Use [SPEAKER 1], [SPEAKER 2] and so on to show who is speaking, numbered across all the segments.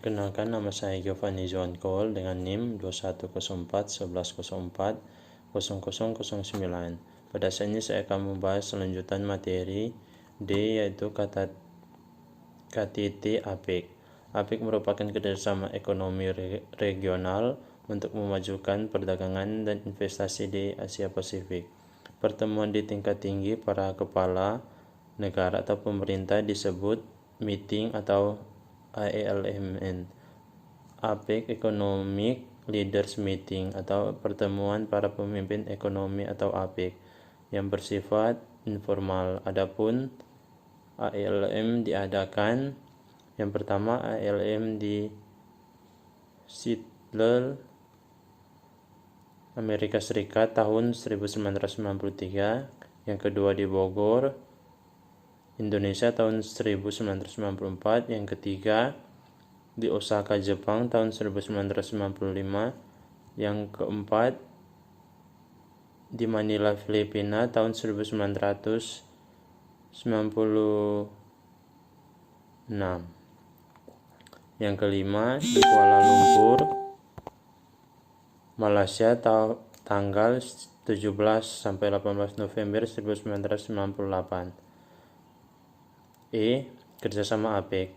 [SPEAKER 1] Perkenalkan, nama saya Giovanni John Cole dengan NIM 2104 1104 0009. Pada saat ini saya akan membahas selanjutan materi D, yaitu KTT APEC. APEC merupakan kerjasama ekonomi regional untuk memajukan perdagangan dan investasi di Asia Pasifik. Pertemuan di tingkat tinggi para kepala negara atau pemerintah disebut meeting atau AELMN. APEC Economic Leaders Meeting atau pertemuan para pemimpin ekonomi atau APEC yang bersifat informal. Adapun AELM diadakan yang pertama AELM di Seattle, Amerika Serikat tahun 1993, yang kedua di Bogor, Indonesia tahun 1994, yang ketiga di Osaka, Jepang tahun 1995, yang keempat di Manila, Filipina tahun 1996, yang kelima di Kuala Lumpur, Malaysia tanggal 17 sampai 18 November 1998. Kerjasama APEC.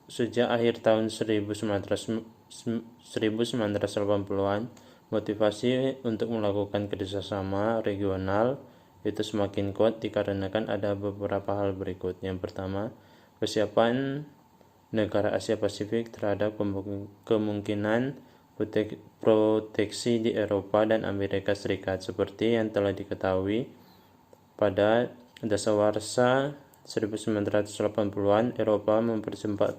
[SPEAKER 1] Sejak akhir tahun 1980-an, motivasi untuk melakukan kerjasama regional itu semakin kuat dikarenakan ada beberapa hal berikut. Yang pertama, kesiapan negara Asia Pasifik terhadap kemungkinan proteksi di Eropa dan Amerika Serikat. Seperti yang telah diketahui, pada dasawarsa 1980-an, Eropa mempercepat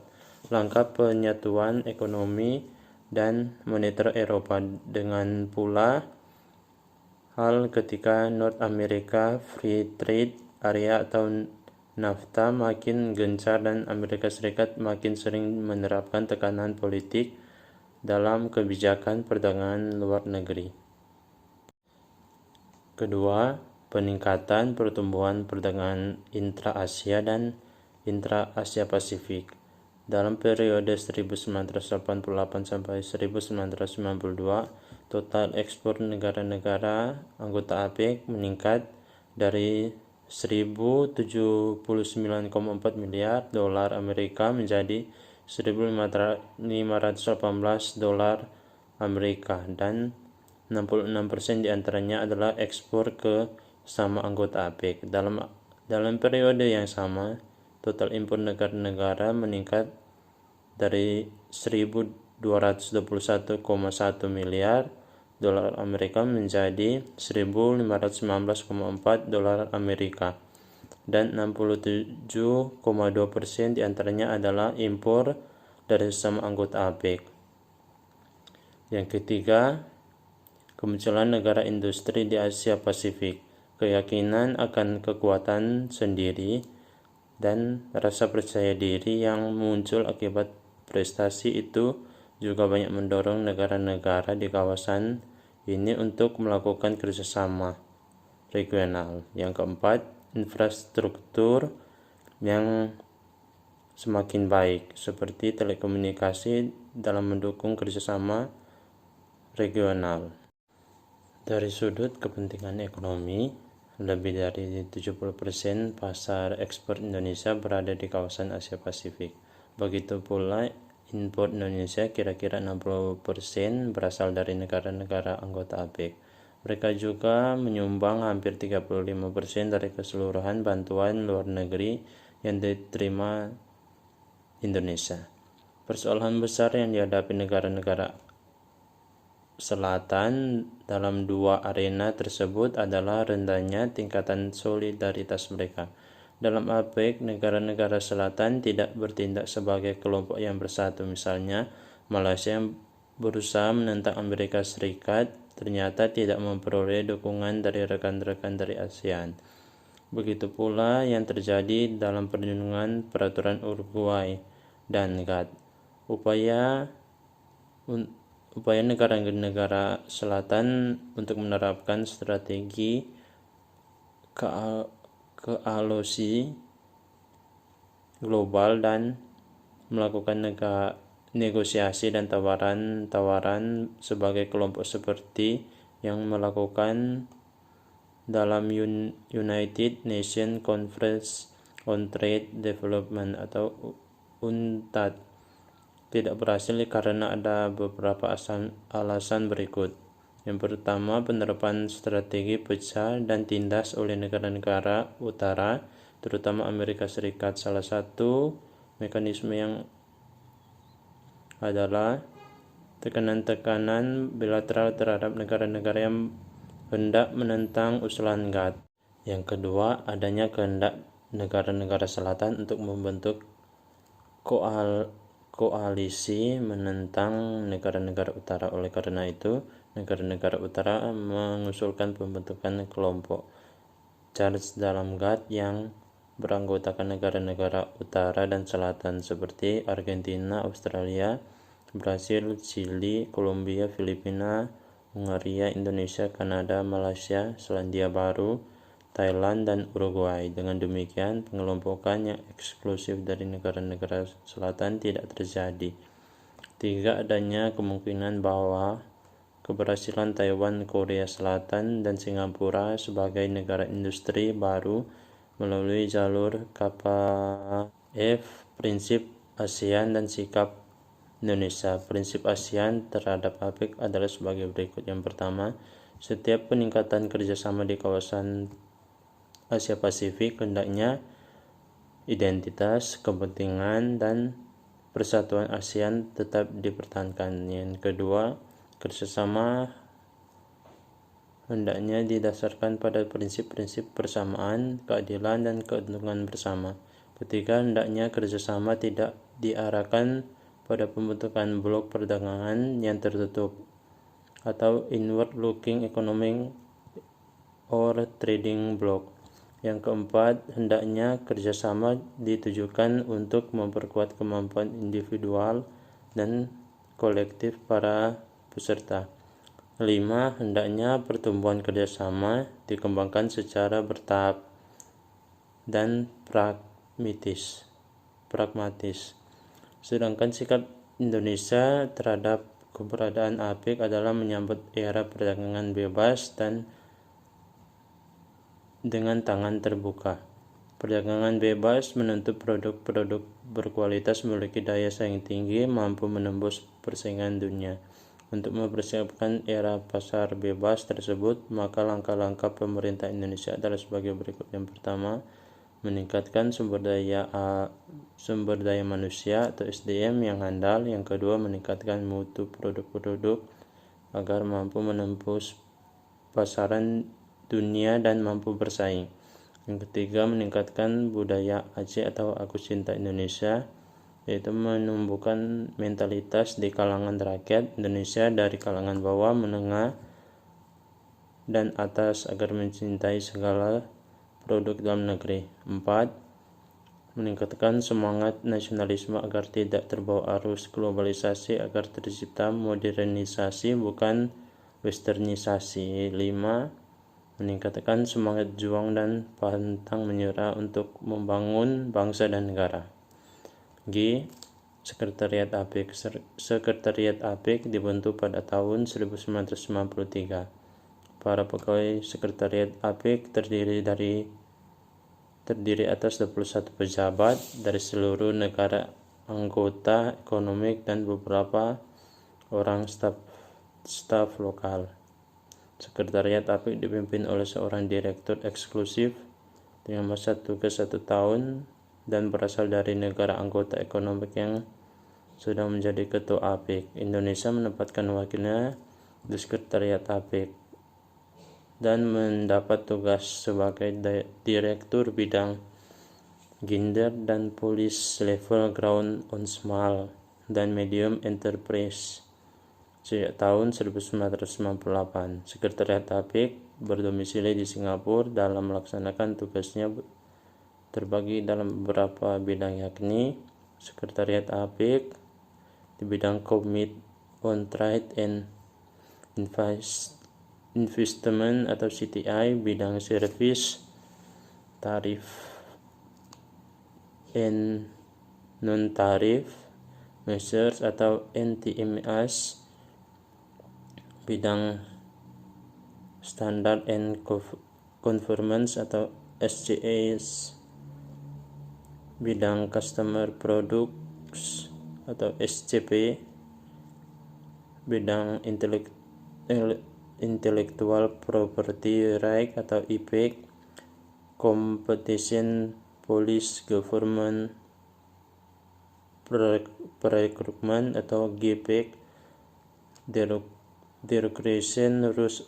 [SPEAKER 1] langkah penyatuan ekonomi dan moneter Eropa. Dengan pula hal ketika North America Free Trade Area atau NAFTA makin gencar dan Amerika Serikat makin sering menerapkan tekanan politik dalam kebijakan perdagangan luar negeri. Kedua, peningkatan pertumbuhan perdagangan intra-Asia dan intra-Asia Pasifik. Dalam periode 1988 sampai 1992, total ekspor negara-negara anggota APEC meningkat dari 1.079,4 miliar dolar Amerika menjadi 1.518 dolar Amerika, dan 66% diantaranya adalah ekspor ke sesama anggota APEC. Dalam periode yang sama, total impor negara-negara meningkat dari 1.221,1 miliar dolar Amerika menjadi 1.519,4 dolar Amerika, dan 67,2% diantaranya adalah impor dari sesama anggota APEC. Yang ketiga, kemunculan negara industri di Asia Pasifik. Keyakinan akan kekuatan sendiri dan rasa percaya diri yang muncul akibat prestasi itu juga banyak mendorong negara-negara di kawasan ini untuk melakukan kerjasama regional. Yang keempat, infrastruktur yang semakin baik seperti telekomunikasi dalam mendukung kerjasama regional. Dari sudut kepentingan ekonomi, lebih dari 70% pasar ekspor Indonesia berada di kawasan Asia Pasifik. Begitu pula impor Indonesia kira-kira 60% berasal dari negara-negara anggota APEC. Mereka juga menyumbang hampir 35% dari keseluruhan bantuan luar negeri yang diterima Indonesia. Persoalan besar yang dihadapi negara-negara Selatan dalam dua arena tersebut adalah rendahnya tingkatan solidaritas mereka. Dalam APEC, negara-negara Selatan tidak bertindak sebagai kelompok yang bersatu. Misalnya, Malaysia yang berusaha menentang Amerika Serikat ternyata tidak memperoleh dukungan dari rekan-rekan dari ASEAN. Begitu pula yang terjadi dalam perlindungan peraturan Uruguay dan GATT. Upaya negara-negara Selatan untuk menerapkan strategi kealosi global dan melakukan negosiasi dan tawaran sebagai kelompok seperti yang melakukan dalam United Nations Conference on Trade Development atau UNCTAD tidak berhasil karena ada beberapa alasan berikut. Yang pertama, penerapan strategi pecah dan tindas oleh negara-negara utara, terutama Amerika Serikat. Salah satu mekanisme yang adalah tekanan-tekanan bilateral terhadap negara-negara yang hendak menentang usulan GATT. Yang kedua, adanya kehendak negara-negara selatan untuk membentuk koalisi menentang negara-negara utara. Oleh karena itu, negara-negara utara mengusulkan pembentukan kelompok charge dalam GATT yang beranggotakan negara-negara utara dan selatan seperti Argentina, Australia, Brasil, Chili, Kolombia, Filipina, Hungaria, Indonesia, Kanada, Malaysia, Selandia Baru, Thailand, dan Uruguay. Dengan demikian, pengelompokan yang eksklusif dari negara-negara selatan tidak terjadi. 3. Adanya kemungkinan bahwa keberhasilan Taiwan, Korea Selatan, dan Singapura sebagai negara industri baru melalui jalur KPF, prinsip ASEAN, dan sikap Indonesia. Prinsip ASEAN terhadap APEC adalah sebagai berikut. Yang pertama, setiap peningkatan kerjasama di kawasan Asia Pasifik hendaknya identitas, kepentingan, dan persatuan ASEAN tetap dipertahankan. Yang kedua, kerjasama hendaknya didasarkan pada prinsip-prinsip persamaan, keadilan, dan keuntungan bersama. Ketiga, hendaknya kerjasama tidak diarahkan pada pembentukan blok perdagangan yang tertutup atau inward-looking economic or trading block. Yang keempat, hendaknya kerjasama ditujukan untuk memperkuat kemampuan individual dan kolektif para peserta. 5. Hendaknya pertumbuhan kerjasama dikembangkan secara bertahap dan pragmatis. Sedangkan sikap Indonesia terhadap keberadaan APEC adalah menyambut era perdagangan bebas dan dengan tangan terbuka. Perdagangan bebas menuntut produk-produk berkualitas memiliki daya saing tinggi, mampu menembus persaingan dunia. Untuk mempersiapkan era pasar bebas tersebut, maka langkah-langkah pemerintah Indonesia adalah sebagai berikut. Yang pertama, meningkatkan sumber daya manusia atau SDM yang handal. Yang kedua, meningkatkan mutu produk-produk agar mampu menembus pasaran dunia dan mampu bersaing. Yang ketiga, meningkatkan budaya Aceh atau Aku Cinta Indonesia, yaitu menumbuhkan mentalitas di kalangan rakyat Indonesia dari kalangan bawah, menengah, dan atas agar mencintai segala produk dalam negeri. 4. Meningkatkan semangat nasionalisme agar tidak terbawa arus globalisasi, agar tercipta modernisasi bukan westernisasi. 5. Meningkatkan semangat juang dan pantang menyerah untuk membangun bangsa dan negara. G. Sekretariat APEC. Sekretariat APEC dibentuk pada tahun 1993. Para pegawai Sekretariat APEC terdiri atas 21 pejabat dari seluruh negara anggota ekonomi dan beberapa orang staf lokal. Sekretariat APEC dipimpin oleh seorang direktur eksklusif dengan masa tugas 1 tahun dan berasal dari negara anggota ekonomi yang sudah menjadi ketua APEC. Indonesia menempatkan wakilnya di Sekretariat APEC dan mendapat tugas sebagai direktur bidang gender dan police level ground on small dan medium enterprise sejak tahun 1998. Sekretariat APEC berdomisili di Singapura. Dalam melaksanakan tugasnya terbagi dalam beberapa bidang, yakni Sekretariat APEC di bidang Commit on Trade and Investment atau CTI, bidang service, tarif and non-tarif, measures atau NTMS, bidang standard and conformance atau SCS, bidang customer products atau SCP, bidang intellectual property right atau IP, competition police government procurement atau GPEC, derogation rules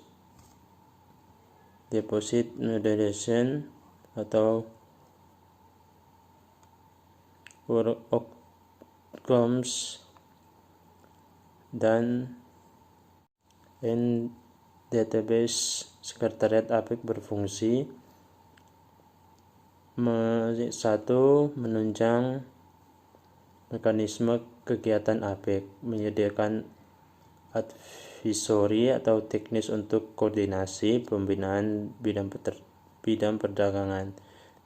[SPEAKER 1] deposit moderation atau outcomes, dan database sekretariat APEC berfungsi menunjang mekanisme kegiatan APEC, menyediakan advisory atau teknis untuk koordinasi pembinaan bidang perdagangan.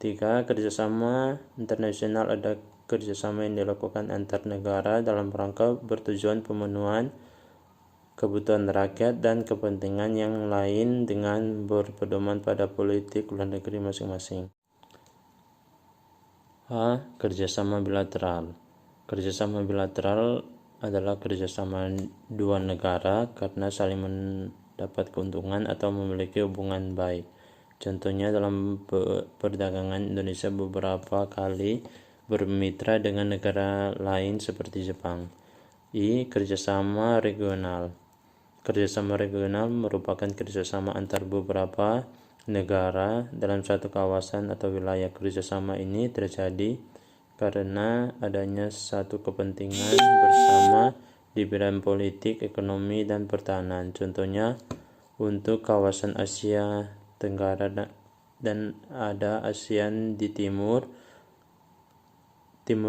[SPEAKER 1] 3. Kerjasama internasional. Ada kerjasama yang dilakukan antar negara dalam rangka bertujuan pemenuhan kebutuhan rakyat dan kepentingan yang lain dengan berpedoman pada politik luar negeri masing-masing. A. Kerjasama bilateral. Kerjasama bilateral adalah kerjasama dua negara karena saling mendapat keuntungan atau memiliki hubungan baik. Contohnya dalam perdagangan, Indonesia beberapa kali bermitra dengan negara lain seperti Jepang. I. Kerjasama regional. Kerjasama regional merupakan kerjasama antar beberapa negara dalam satu kawasan atau wilayah. Kerjasama ini terjadi karena adanya satu kepentingan bersama di bidang politik, ekonomi, dan pertahanan. Contohnya untuk kawasan Asia Tenggara dan ada ASEAN di Timur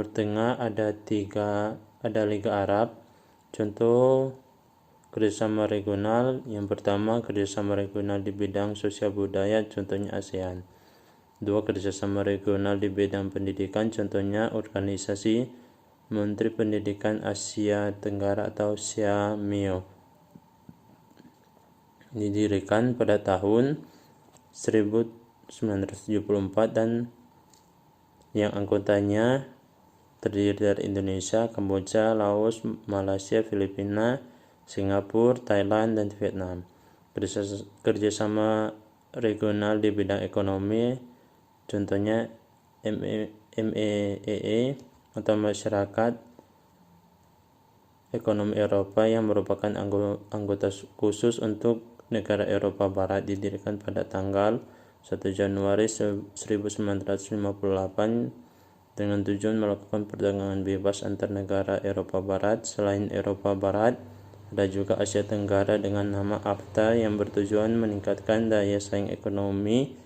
[SPEAKER 1] Tengah, ada Liga Arab. Contoh kerjasama regional yang pertama, kerjasama regional di bidang sosial budaya, contohnya ASEAN. 2. Kerjasama regional di bidang pendidikan, contohnya Organisasi Menteri Pendidikan Asia Tenggara atau SIAMIO, didirikan pada tahun 1974 dan yang anggotanya terdiri dari Indonesia, Kamboja, Laos, Malaysia, Filipina, Singapura, Thailand, dan Vietnam. Kerjasama regional di bidang ekonomi, contohnya MEEE atau Masyarakat Ekonomi Eropa yang merupakan anggota khusus untuk negara Eropa Barat, didirikan pada tanggal 1 Januari 1958 dengan tujuan melakukan perdagangan bebas antar negara Eropa Barat. Selain Eropa Barat, ada juga Asia Tenggara dengan nama AFTA yang bertujuan meningkatkan daya saing ekonomi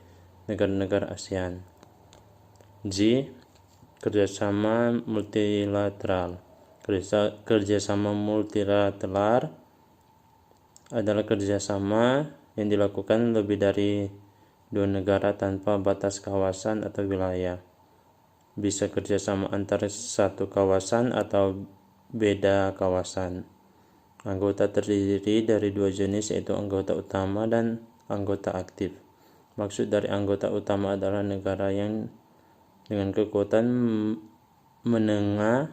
[SPEAKER 1] negara-negara ASEAN. J. Kerjasama multilateral. Kerjasama multilateral adalah kerjasama yang dilakukan lebih dari dua negara tanpa batas kawasan atau wilayah. Bisa kerjasama antar satu kawasan atau beda kawasan. Anggota terdiri dari dua jenis, yaitu anggota utama dan anggota aktif. Maksud dari anggota utama adalah negara yang dengan kekuatan menengah,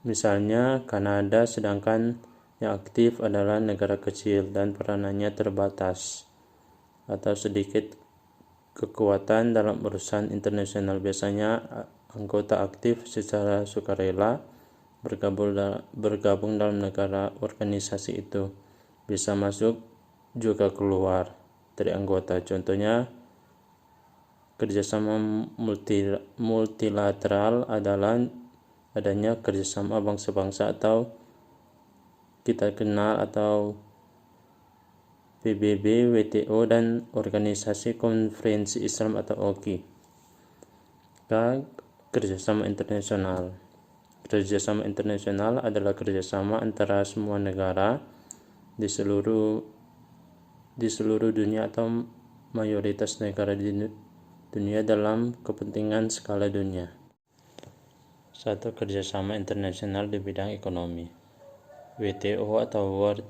[SPEAKER 1] misalnya Kanada, sedangkan yang aktif adalah negara kecil dan peranannya terbatas atau sedikit kekuatan dalam urusan internasional. Biasanya anggota aktif secara sukarela bergabung dalam negara organisasi itu, bisa masuk juga keluar dari anggota. Contohnya kerjasama multilateral adalah adanya kerjasama bangsa-bangsa atau kita kenal atau PBB, WTO, dan Organisasi Konferensi Islam atau OKI. Kerjasama internasional. Kerjasama internasional adalah kerjasama antara semua negara di seluruh dunia atau mayoritas negara di dunia dalam kepentingan skala dunia. 1. 1. Kerjasama internasional di bidang ekonomi. WTO atau World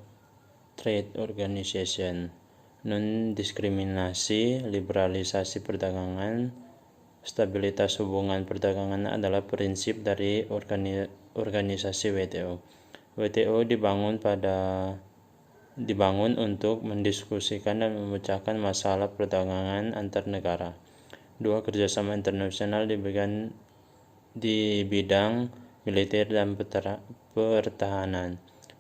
[SPEAKER 1] Trade Organization. Non-diskriminasi, liberalisasi perdagangan, stabilitas hubungan perdagangan adalah prinsip dari organisasi WTO. WTO dibangun untuk mendiskusikan dan memecahkan masalah perdagangan antar negara. 2. Kerjasama internasional di bidang militer dan pertahanan.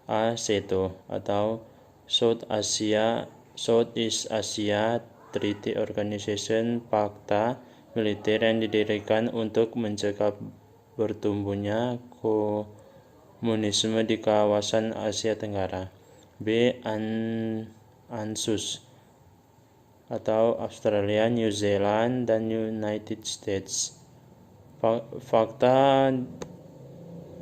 [SPEAKER 1] SEATO atau Southeast Asia Treaty Organization, fakta militer yang didirikan untuk mencegah bertumbuhnya komunisme di kawasan Asia Tenggara. B. ANZUS atau Australia, New Zealand, dan United States. Fakta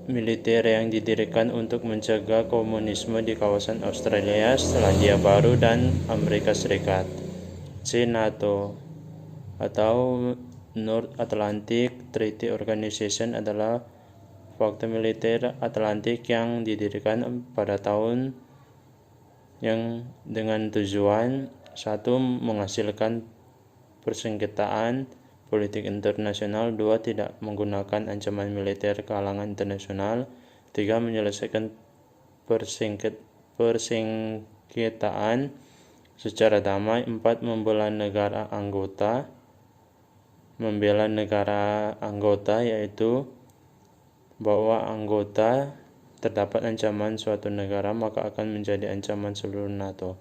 [SPEAKER 1] militer yang didirikan untuk mencegah komunisme di kawasan Australia, Selandia Baru, dan Amerika Serikat. C. NATO atau North Atlantic Treaty Organization adalah fakta militer Atlantik yang didirikan pada tahun yang dengan tujuan 1. Menghasilkan persengketaan politik internasional, 2. Tidak menggunakan ancaman militer ke kalangan internasional, 3. Menyelesaikan persengketaan secara damai, 4. Membela negara anggota yaitu bahwa anggota terdapat ancaman suatu negara maka akan menjadi ancaman seluruh NATO.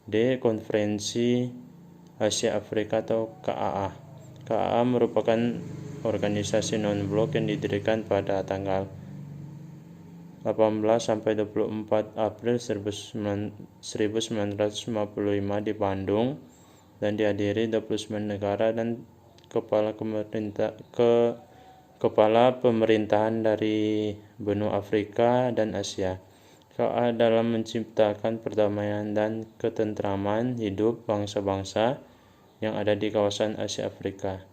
[SPEAKER 1] D. Konferensi Asia Afrika atau KAA. KAA merupakan organisasi non-blok yang didirikan pada tanggal 18 sampai 24 April 1955 di Bandung dan dihadiri 29 negara dan kepala pemerintahan dari benua Afrika dan Asia. KAA dalam menciptakan perdamaian dan ketentraman hidup bangsa-bangsa yang ada di kawasan Asia Afrika.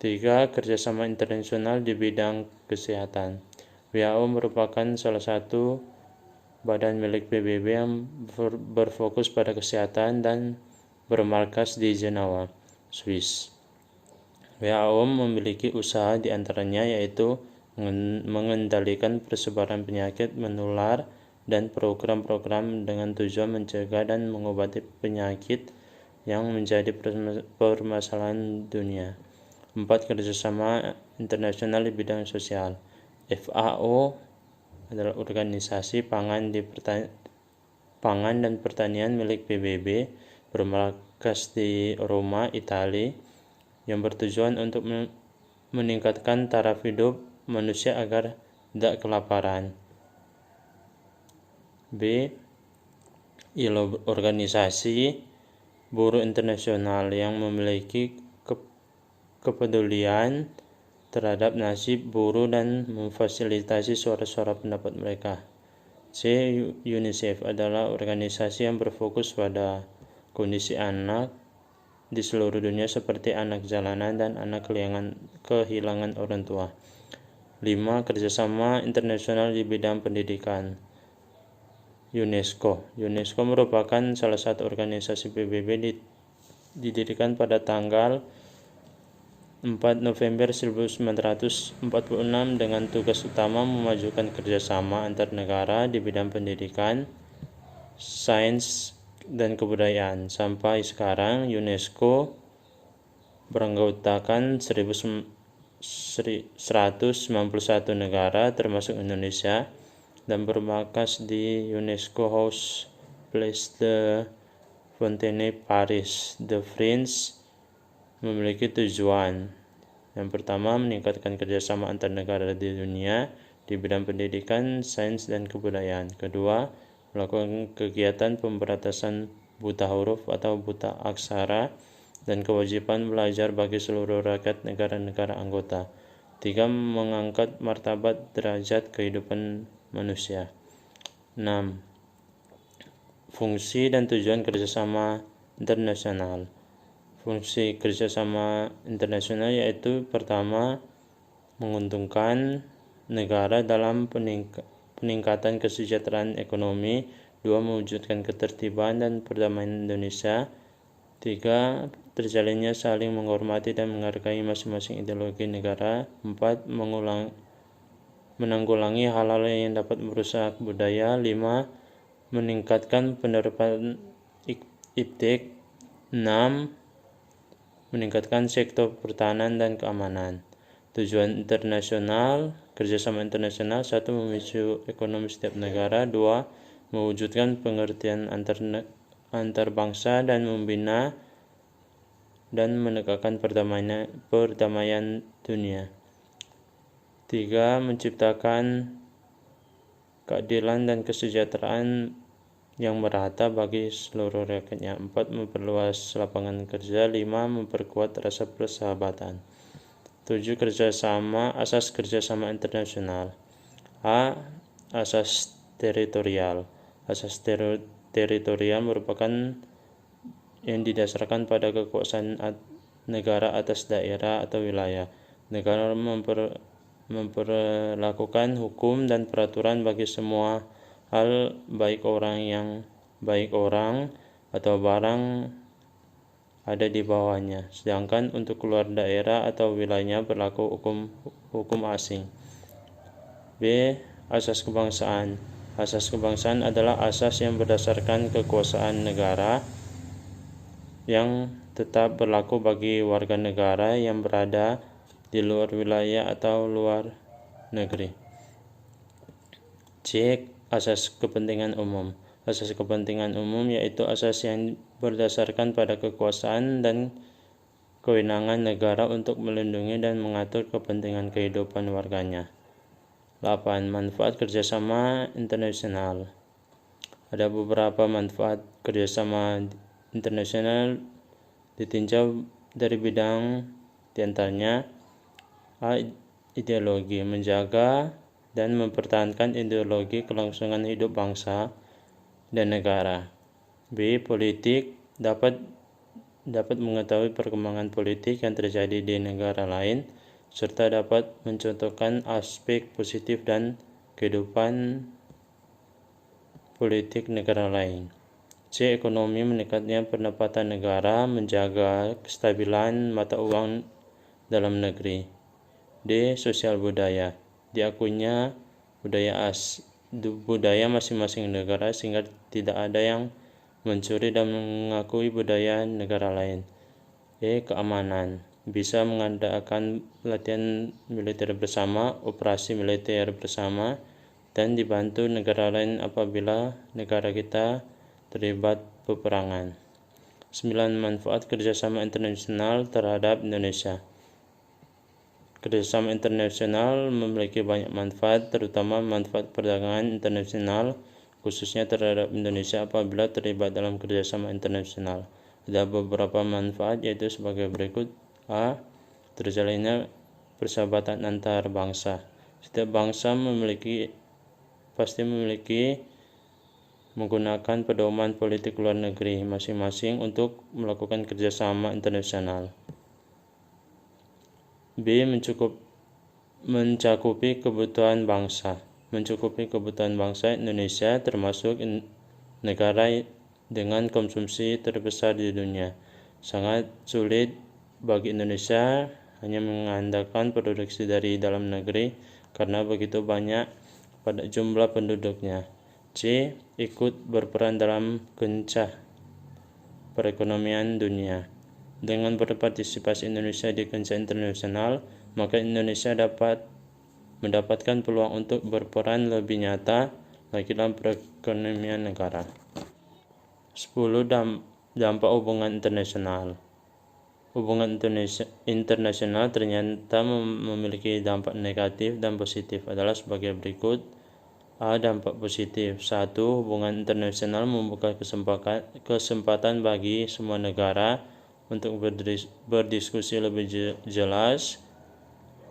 [SPEAKER 1] 3. Kerjasama internasional di bidang kesehatan. WHO merupakan salah satu badan milik PBB yang berfokus pada kesehatan dan bermarkas di Jenewa, Swiss. WHO memiliki usaha di antaranya yaitu mengendalikan persebaran penyakit menular dan program-program dengan tujuan mencegah dan mengobati penyakit yang menjadi permasalahan dunia. 4. Kerjasama internasional di bidang sosial. FAO adalah organisasi pangan dan pertanian milik PBB bermarkas di Roma, Italia, yang bertujuan untuk meningkatkan taraf hidup manusia agar tidak kelaparan. B. ILO, organisasi buruh internasional yang memiliki kepedulian terhadap nasib buruh dan memfasilitasi suara-suara pendapat mereka. C. UNICEF adalah organisasi yang berfokus pada kondisi anak di seluruh dunia seperti anak jalanan dan anak kehilangan orang tua. 5. Kerjasama internasional di bidang pendidikan. UNESCO merupakan salah satu organisasi PBB didirikan pada tanggal 4 November 1946 dengan tugas utama memajukan kerjasama antar negara di bidang pendidikan, sains, dan kebudayaan. Sampai sekarang UNESCO beranggotakan 191 negara termasuk Indonesia dan bermarkas di UNESCO House Place de Fontaine, Paris. The French memiliki tujuan. Yang pertama, meningkatkan kerjasama antar negara di dunia di bidang pendidikan, sains, dan kebudayaan. Kedua, melakukan kegiatan pemberantasan buta huruf atau buta aksara dan kewajiban belajar bagi seluruh rakyat negara-negara anggota. 3. Mengangkat martabat derajat kehidupan manusia. 6. Fungsi dan tujuan kerjasama internasional. Fungsi kerjasama internasional yaitu pertama, menguntungkan negara dalam peningkatan kesejahteraan ekonomi. 2. Mewujudkan ketertiban dan perdamaian Indonesia. 3. Terjalinnya saling menghormati dan menghargai masing-masing ideologi negara. 4. Menanggulangi hal-hal yang dapat merusak budaya. 5. Meningkatkan penerapan IPTEK. 6. Meningkatkan sektor pertahanan dan keamanan. Tujuan internasional, kerjasama internasional. 1. Memicu ekonomi setiap negara. 2. Mewujudkan pengertian antar bangsa dan membina dan menegakkan perdamaian dunia. 3. Menciptakan keadilan dan kesejahteraan yang merata bagi seluruh rakyatnya. 4. Memperluas lapangan kerja. 5. Memperkuat rasa persahabatan. 7. Asas kerjasama internasional. A. Asas teritorial. Asas teritorial merupakan yang didasarkan pada kekuasaan negara atas daerah atau wilayah. Negara memperlakukan hukum dan peraturan bagi semua hal, baik orang atau barang ada di bawahnya, sedangkan untuk keluar daerah atau wilayahnya berlaku hukum asing. B. Asas kebangsaan. Asas kebangsaan adalah asas yang berdasarkan kekuasaan negara yang tetap berlaku bagi warga negara yang berada di luar wilayah atau luar negeri. C. Asas kepentingan umum. Asas kepentingan umum yaitu asas yang berdasarkan pada kekuasaan dan kewenangan negara untuk melindungi dan mengatur kepentingan kehidupan warganya. 8. Manfaat kerjasama internasional. Ada beberapa manfaat kerjasama internasional ditinjau dari bidang diantaranya: A. Ideologi, menjaga dan mempertahankan ideologi kelangsungan hidup bangsa dan negara. B. Politik, dapat mengetahui perkembangan politik yang terjadi di negara lain, serta dapat mencontohkan aspek positif dan kehidupan politik negara lain. C. Ekonomi, meningkatnya pendapatan negara, menjaga kestabilan mata uang dalam negeri. D. Sosial budaya, diakuinya budaya masing-masing negara sehingga tidak ada yang mencuri dan mengakui budaya negara lain. E. Keamanan, bisa mengadakan latihan militer bersama, operasi militer bersama, dan dibantu negara lain apabila negara kita terlibat peperangan. 9. Manfaat kerjasama internasional terhadap Indonesia. Kerjasama internasional memiliki banyak manfaat, terutama manfaat perdagangan internasional, khususnya terhadap Indonesia apabila terlibat dalam kerjasama internasional. Ada beberapa manfaat, yaitu sebagai berikut. A. Terjalinnya persahabatan antar bangsa. Setiap bangsa pasti memiliki menggunakan pedoman politik luar negeri masing-masing untuk melakukan kerjasama internasional. B. Mencakupi kebutuhan bangsa. Mencukupi kebutuhan bangsa Indonesia termasuk negara dengan konsumsi terbesar di dunia. Sangat sulit bagi Indonesia hanya mengandalkan produksi dari dalam negeri karena begitu banyak pada jumlah penduduknya. C. Ikut berperan dalam kancah perekonomian dunia. Dengan berpartisipasi Indonesia di kancah internasional, maka Indonesia dapat mendapatkan peluang untuk berperan lebih nyata lagi dalam perekonomian negara. 10. Dampak hubungan internasional. Hubungan internasional ternyata memiliki dampak negatif dan positif, adalah sebagai berikut. A. Dampak positif. 1. Hubungan internasional membuka kesempatan bagi semua negara untuk berdiskusi lebih jelas,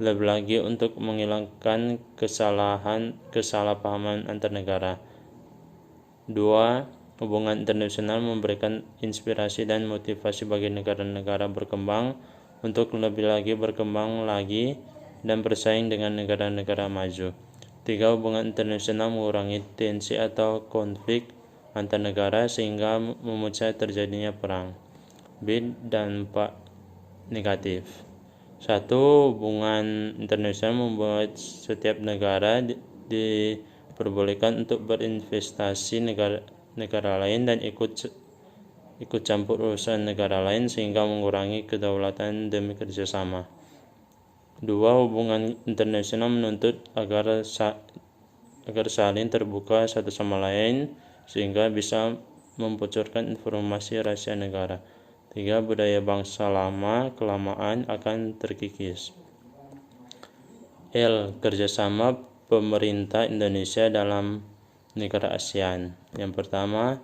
[SPEAKER 1] lebih lagi untuk menghilangkan kesalahpahaman antar negara. 2. Hubungan internasional memberikan inspirasi dan motivasi bagi negara-negara berkembang untuk lebih lagi berkembang lagi dan bersaing dengan negara-negara maju. 3. Hubungan internasional mengurangi tensi atau konflik antar negara sehingga memecah terjadinya perang. B. Dampak negatif. 1. Hubungan internasional membuat setiap negara diperbolehkan untuk berinvestasi negara lain dan ikut campur urusan negara lain sehingga mengurangi kedaulatan demi kerjasama. 2. Hubungan internasional menuntut agar saling terbuka satu sama lain sehingga bisa membocorkan informasi rahasia negara. 3. Budaya bangsa lama kelamaan akan terkikis. L. Kerjasama pemerintah Indonesia dalam negara ASEAN. Yang pertama,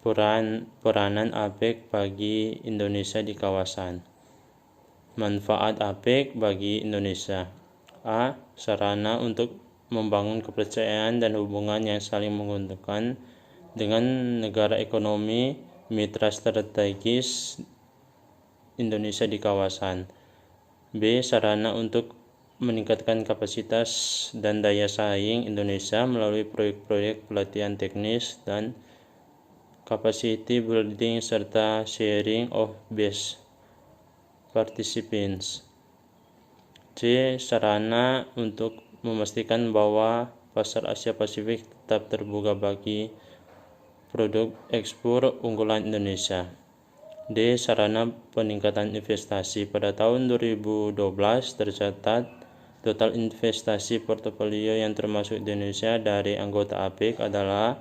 [SPEAKER 1] peranan APEC bagi Indonesia di kawasan. Manfaat APEC bagi Indonesia. A. Sarana untuk membangun kepercayaan dan hubungan yang saling menguntungkan dengan negara ekonomi mitra strategis Indonesia di kawasan. B. Sarana untuk meningkatkan kapasitas dan daya saing Indonesia melalui proyek-proyek pelatihan teknis dan capacity building serta sharing of best participants. C. Sarana untuk memastikan bahwa pasar Asia Pasifik tetap terbuka bagi produk ekspor unggulan Indonesia. D. Sarana peningkatan investasi. Pada tahun 2012 tercatat total investasi portofolio yang termasuk Indonesia dari anggota APEC adalah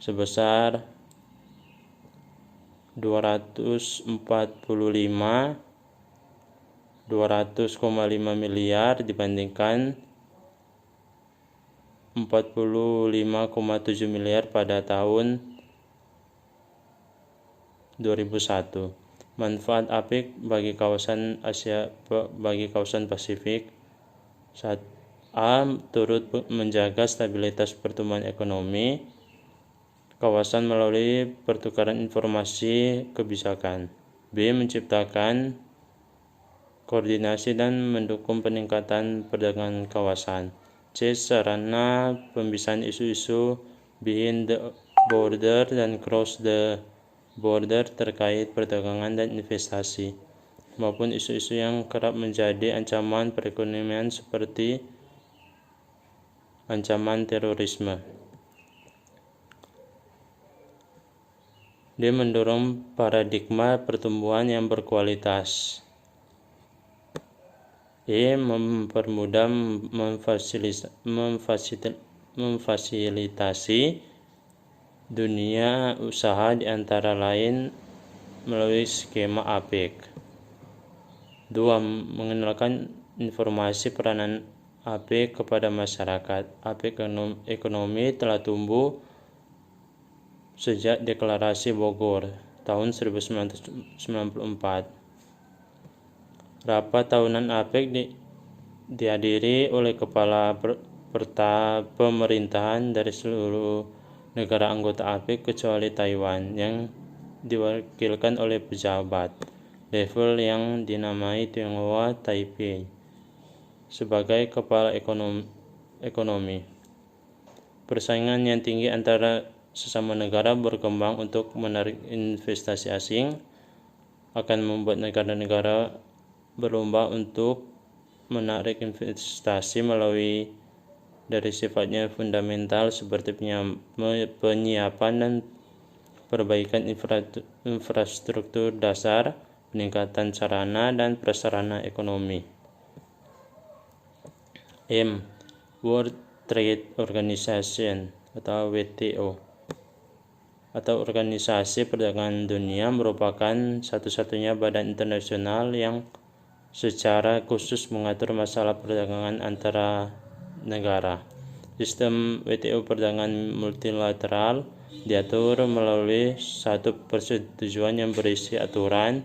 [SPEAKER 1] sebesar 200,5 miliar dibandingkan 45,7 miliar pada tahun 2001. Manfaat APEC bagi kawasan Pasifik. 1. A. Turut menjaga stabilitas pertumbuhan ekonomi kawasan melalui pertukaran informasi kebijakan. B. Menciptakan koordinasi dan mendukung peningkatan perdagangan kawasan. C. Sarana pembicaraan isu-isu behind the border dan cross the border terkait perdagangan dan investasi, maupun isu-isu yang kerap menjadi ancaman perekonomian seperti ancaman terorisme. Dia mendorong paradigma pertumbuhan yang berkualitas. E. Mempermudah memfasilitasi dunia usaha di antara lain melalui skema APEC. 2. Mengenalkan informasi peranan APEC kepada masyarakat. APEC ekonomi telah tumbuh sejak Deklarasi Bogor tahun 1994. Rapat tahunan APEC dihadiri oleh kepala pemerintahan dari seluruh negara anggota APEC kecuali Taiwan yang diwakilkan oleh pejabat level yang dinamai Tionghoa Taipei sebagai kepala ekonomi. Persaingan yang tinggi antara sesama negara berkembang untuk menarik investasi asing akan membuat negara-negara berlomba untuk menarik investasi melalui dari sifatnya fundamental seperti penyiapan dan perbaikan infrastruktur dasar, peningkatan sarana dan prasarana ekonomi. M. World Trade Organization atau WTO atau Organisasi Perdagangan Dunia merupakan satu-satunya badan internasional yang secara khusus mengatur masalah perdagangan antara negara. Sistem WTO perdagangan multilateral diatur melalui satu persetujuan yang berisi aturan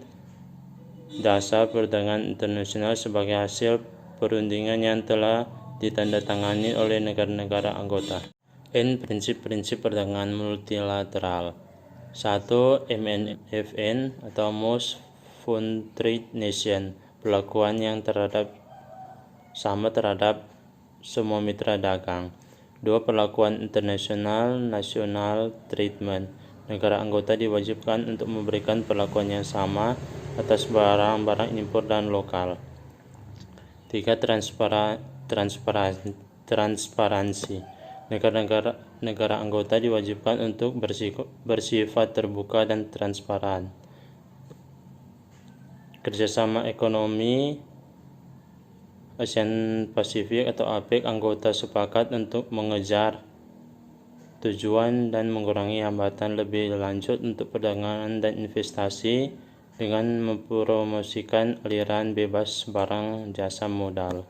[SPEAKER 1] dasar perdagangan internasional sebagai hasil perundingan yang telah ditandatangani oleh negara-negara anggota. N. Prinsip-prinsip perdagangan multilateral. 1. MNFN atau Most Favored Nation. Perlakuan yang terhadap sama terhadap semua mitra dagang. 2. Perlakuan internasional national treatment. Negara anggota diwajibkan untuk memberikan perlakuan yang sama atas barang-barang impor dan lokal. 3. Transparansi. Negara anggota diwajibkan untuk bersifat terbuka dan transparan. Kerjasama ekonomi ASEAN Pasifik atau APEC, anggota sepakat untuk mengejar tujuan dan mengurangi hambatan lebih lanjut untuk perdagangan dan investasi dengan mempromosikan aliran bebas barang jasa modal.